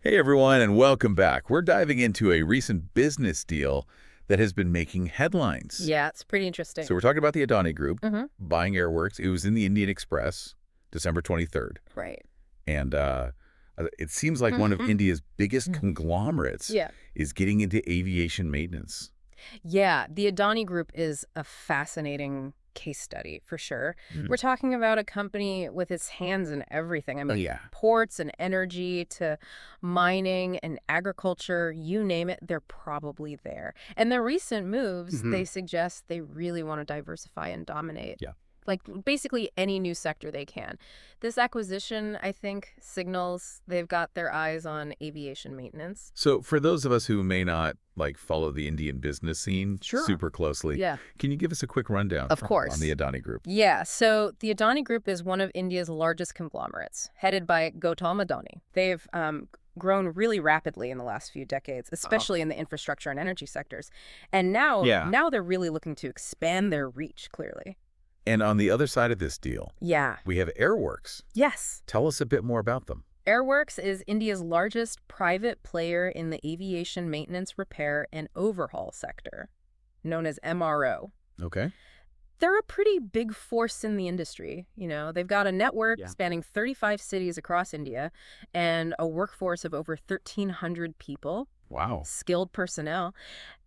Hey everyone, and welcome back. We're diving into a recent business deal that has been making headlines. Yeah, it's pretty interesting. So we're talking about the Adani Group Mm-hmm. buying Airworks. It was in the Indian Express, December 23rd. Right. And it seems like one of India's biggest conglomerates Yeah. is getting into aviation maintenance. Yeah, the Adani Group is a fascinating case study for sure. We're talking about a company with its hands in everything. I mean, Yeah. ports and energy to mining and agriculture, you name it, they're probably there. And their recent moves, they suggest they really want to diversify and dominate. Yeah. Like basically any new sector they can. This acquisition, I think, signals they've got their eyes on aviation maintenance. So for those of us who may not follow the Indian business scene Sure. super closely, Yeah. can you give us a quick rundown Of course. on the Adani Group? Yeah, so the Adani Group is one of India's largest conglomerates, headed by Gautam Adani. They've grown really rapidly in the last few decades, especially in the infrastructure and energy sectors. And now they're really looking to expand their reach, clearly. And on the other side of this deal, Yeah. we have Airworks. Yes. Tell us a bit more about them. Airworks is India's largest private player in the aviation maintenance, repair, and overhaul sector, known as MRO. Okay. They're a pretty big force in the industry. They've got a network spanning 35 cities across India and a workforce of over 1,300 people. Wow. Skilled personnel.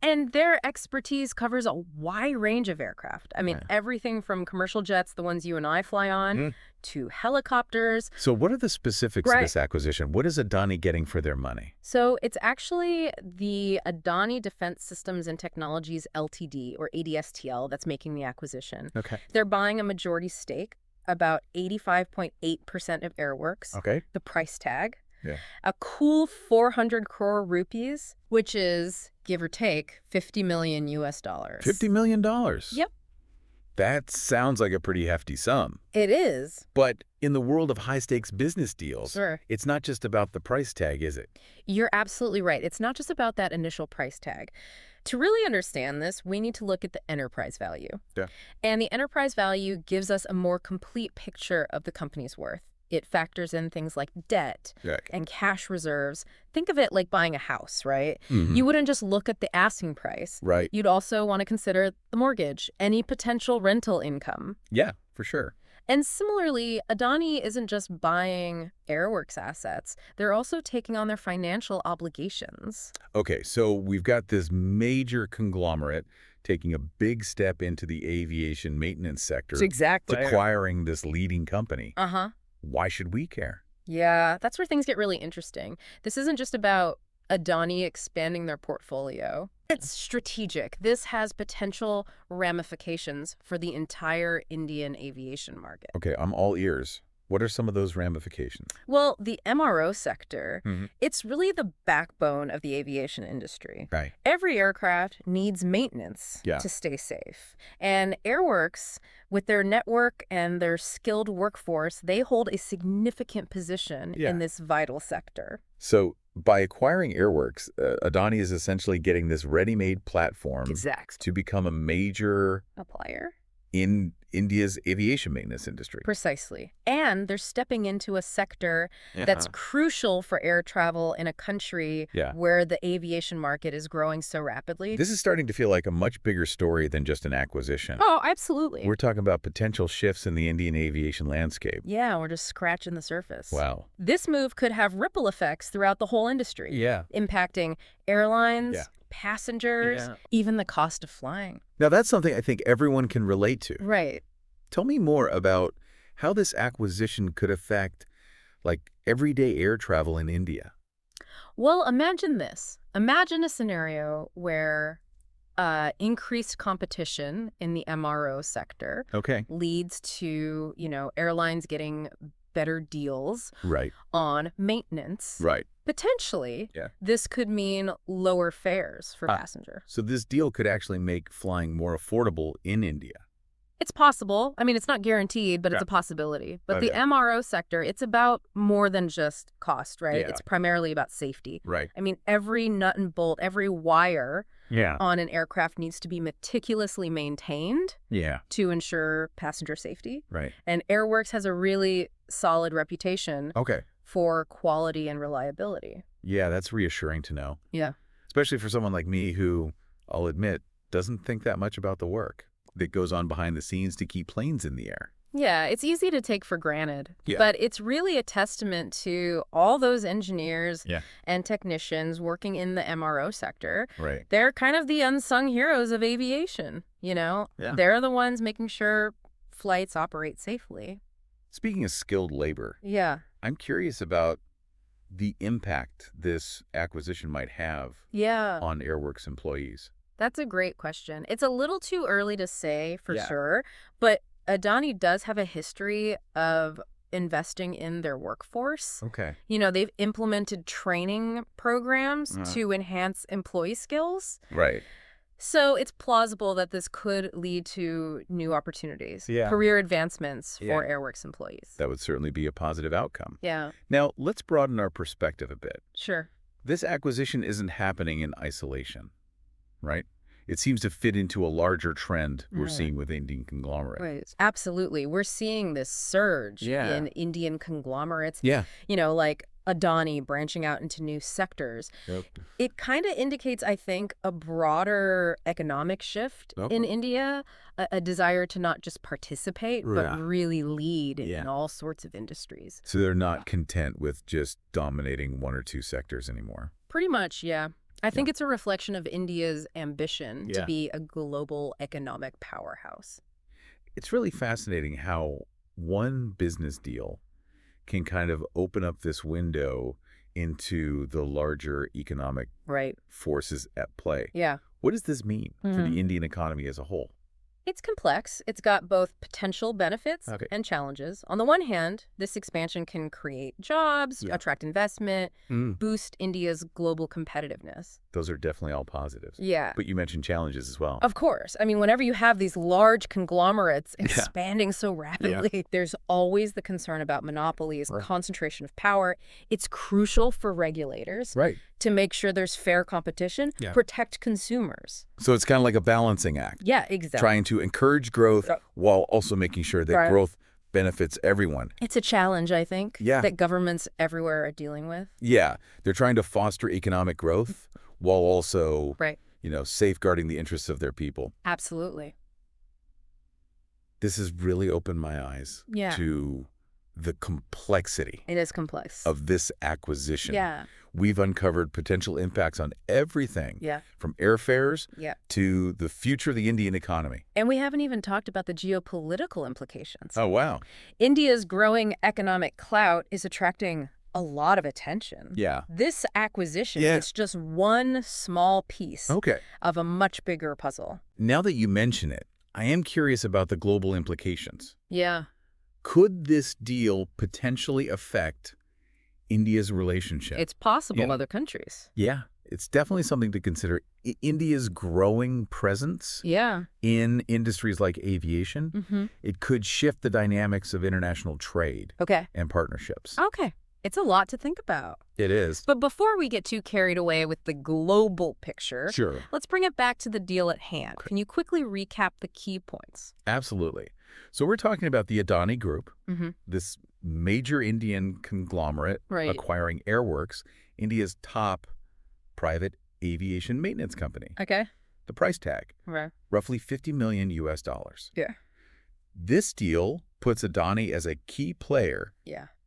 And their expertise covers a wide range of aircraft. I mean, everything from commercial jets, the ones you and I fly on, to helicopters. So what are the specifics of this acquisition? What is Adani getting for their money? So it's actually the Adani Defense Systems and Technologies Ltd, or ADSTL, that's making the acquisition. Okay. They're buying a majority stake, about 85.8% of Airworks. Okay. The price tag. Yeah. A cool 400 crore rupees, which is, give or take, 50 million US dollars. $50 million? Yep. That sounds like a pretty hefty sum. It is. But in the world of high-stakes business deals, Sure. It's not just about the price tag, is it? You're absolutely right. It's not just about that initial price tag. To really understand this, we need to look at the enterprise value. Yeah. And the enterprise value gives us a more complete picture of the company's worth. It factors in things like debt and cash reserves. Think of it like buying a house, right? You wouldn't just look at the asking price. Right. You'd also want to consider the mortgage, any potential rental income. Yeah, for sure. And similarly, Adani isn't just buying Airworks assets. They're also taking on their financial obligations. Okay, so we've got this major conglomerate taking a big step into the aviation maintenance sector. Exactly. Acquiring this leading company. Uh-huh. Why should we care? Yeah, that's where things get really interesting. This isn't just about Adani expanding their portfolio. It's strategic. This has potential ramifications for the entire Indian aviation market. Okay, I'm all ears. What are some of those ramifications? Well, the MRO sector, it's really the backbone of the aviation industry. Right. Every aircraft needs maintenance to stay safe. And Airworks, with their network and their skilled workforce, they hold a significant position in this vital sector. So by acquiring Airworks, Adani is essentially getting this ready-made platform to become a major player in India's aviation maintenance industry. Precisely. And they're stepping into a sector that's crucial for air travel in a country where the aviation market is growing so rapidly. This is starting to feel like a much bigger story than just an acquisition. Oh, absolutely. We're talking about potential shifts in the Indian aviation landscape. Yeah, we're just scratching the surface. Wow. This move could have ripple effects throughout the whole industry. Yeah. Impacting airlines, passengers, even the cost of flying. Now, that's something I think everyone can relate to. Right. Tell me more about how this acquisition could affect, everyday air travel in India. Well, imagine this. Imagine a scenario where increased competition in the MRO sector leads to, airlines getting better deals on maintenance. Right. Potentially, this could mean lower fares for passengers. So this deal could actually make flying more affordable in India. It's possible. I mean, it's not guaranteed, but it's a possibility. But the MRO sector, it's about more than just cost, right? It's primarily about safety. Right. I mean, every nut and bolt, every wire on an aircraft needs to be meticulously maintained to ensure passenger safety. Right. And Airworks has a really solid reputation Okay. for quality and reliability. Yeah, that's reassuring to know. Yeah. Especially for someone like me who, I'll admit, doesn't think that much about the work that goes on behind the scenes to keep planes in the air. Yeah, it's easy to take for granted, Yeah. but it's really a testament to all those engineers Yeah. and technicians working in the MRO sector. Right. They're kind of the unsung heroes of aviation, you know? Yeah. They're the ones making sure flights operate safely. Speaking of skilled labor, Yeah. I'm curious about the impact this acquisition might have Yeah. on Airworks employees. That's a great question. It's a little too early to say for Yeah. sure, but Adani does have a history of investing in their workforce. Okay. You know, they've implemented training programs to enhance employee skills. Right. So it's plausible that this could lead to new opportunities, Yeah. career advancements for Yeah. Airworks employees. That would certainly be a positive outcome. Yeah, Now, let's broaden our perspective a bit. sure. This acquisition isn't happening in isolation, right? It seems to fit into a larger trend we're seeing with Indian conglomerates. Right. Absolutely. We're seeing this surge Yeah. in Indian conglomerates, Yeah. you know, like Adani branching out into new sectors. Yep. It kind of indicates, I think, a broader economic shift in India, a desire to not just participate, but really lead in all sorts of industries. So they're not content with just dominating one or two sectors anymore. Pretty much, yeah. I think it's a reflection of India's ambition to be a global economic powerhouse. It's really fascinating how one business deal can kind of open up this window into the larger economic forces at play. Yeah. What does this mean for the Indian economy as a whole? It's complex. It's got both potential benefits and challenges. On the one hand, this expansion can create jobs, attract investment, boost India's global competitiveness. Those are definitely all positives. Yeah. But you mentioned challenges as well. Of course. I mean, whenever you have these large conglomerates expanding so rapidly, there's always the concern about monopolies, concentration of power. It's crucial for regulators to make sure there's fair competition, protect consumers. So it's kind of like a balancing act. Yeah, exactly. Trying to encourage growth while also making sure that growth benefits everyone. It's a challenge, I think, that governments everywhere are dealing with. Yeah. They're trying to foster economic growth while also, safeguarding the interests of their people. Absolutely. This has really opened my eyes to the complexity. It is complex. Of this acquisition. Yeah. We've uncovered potential impacts on everything from airfares to the future of the Indian economy. And we haven't even talked about the geopolitical implications. Oh, wow. India's growing economic clout is attracting a lot of attention. Yeah. This acquisition is just one small piece of a much bigger puzzle. Now that you mention it, I am curious about the global implications. Yeah. Could this deal potentially affect India's relationship? It's possible with other countries. Yeah, it's definitely something to consider. India's growing presence in industries like aviation, it could shift the dynamics of international trade and partnerships. Okay. It's a lot to think about. It is. But before we get too carried away with the global picture, let's bring it back to the deal at hand. Can you quickly recap the key points? Absolutely. So we're talking about the Adani Group, this major Indian conglomerate acquiring Airworks, India's top private aviation maintenance company. Okay. The price tag, roughly $50 million US. Yeah. This deal puts Adani as a key player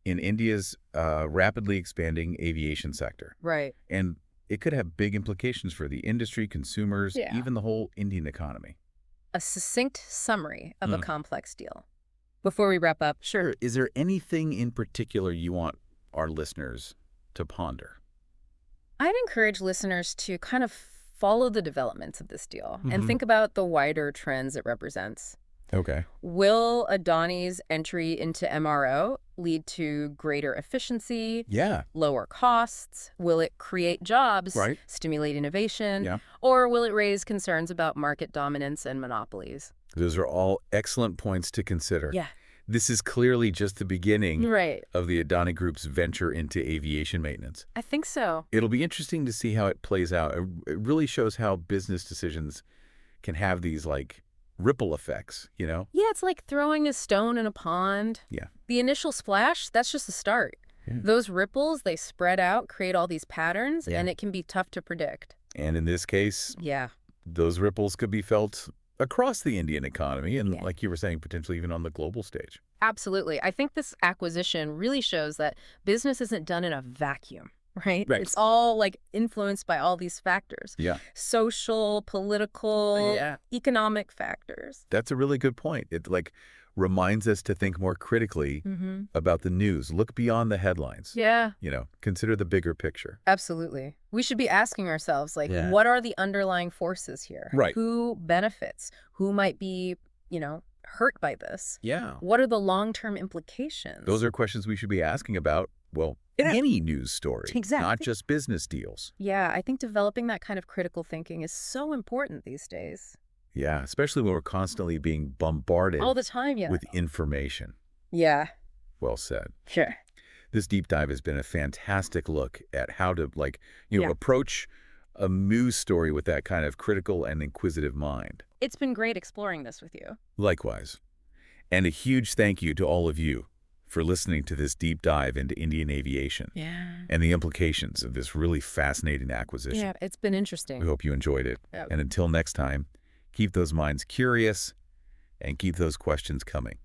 in India's rapidly expanding aviation sector. Right. And it could have big implications for the industry, consumers, even the whole Indian economy. A succinct summary of a complex deal. Before we wrap up. Sure. Is there anything in particular you want our listeners to ponder? I'd encourage listeners to kind of follow the developments of this deal and think about the wider trends it represents. Okay. Will Adani's entry into MRO lead to greater efficiency? Lower costs? Will it create jobs? Stimulate innovation? Or will it raise concerns about market dominance and monopolies? Those are all excellent points to consider. Yeah. This is clearly just the beginning Right. of the Adani Group's venture into aviation maintenance. I think so. It'll be interesting to see how it plays out. It really shows how business decisions can have these, like, ripple effects, Yeah, it's like throwing a stone in a pond. Yeah. The initial splash, that's just the start. Yeah. Those ripples, they spread out, create all these patterns, Yeah. and it can be tough to predict. And in this case, Yeah. those ripples could be felt across the Indian economy and, Yeah. like you were saying, potentially even on the global stage. Absolutely. I think this acquisition really shows that business isn't done in a vacuum, right? Right. It's all like influenced by all these factors. Yeah. Social, political, economic factors. That's a really good point. It reminds us to think more critically about the news. Look beyond the headlines. Yeah. Consider the bigger picture. Absolutely. We should be asking ourselves, Yeah. what are the underlying forces here? Right. Who benefits? Who might be, hurt by this? Yeah. What are the long-term implications? Those are questions we should be asking about, any news story. Exactly. Not just business deals. Yeah, I think developing that kind of critical thinking is so important these days. Yeah, especially when we're constantly being bombarded All the time, yeah. with information. Yeah. Well said. Sure. This deep dive has been a fantastic look at how to, Yeah. approach a news story with that kind of critical and inquisitive mind. It's been great exploring this with you. Likewise. And a huge thank you to all of you for listening to this deep dive into Indian aviation and the implications of this really fascinating acquisition. Yeah, it's been interesting. We hope you enjoyed it. Yeah. And until next time, keep those minds curious and keep those questions coming.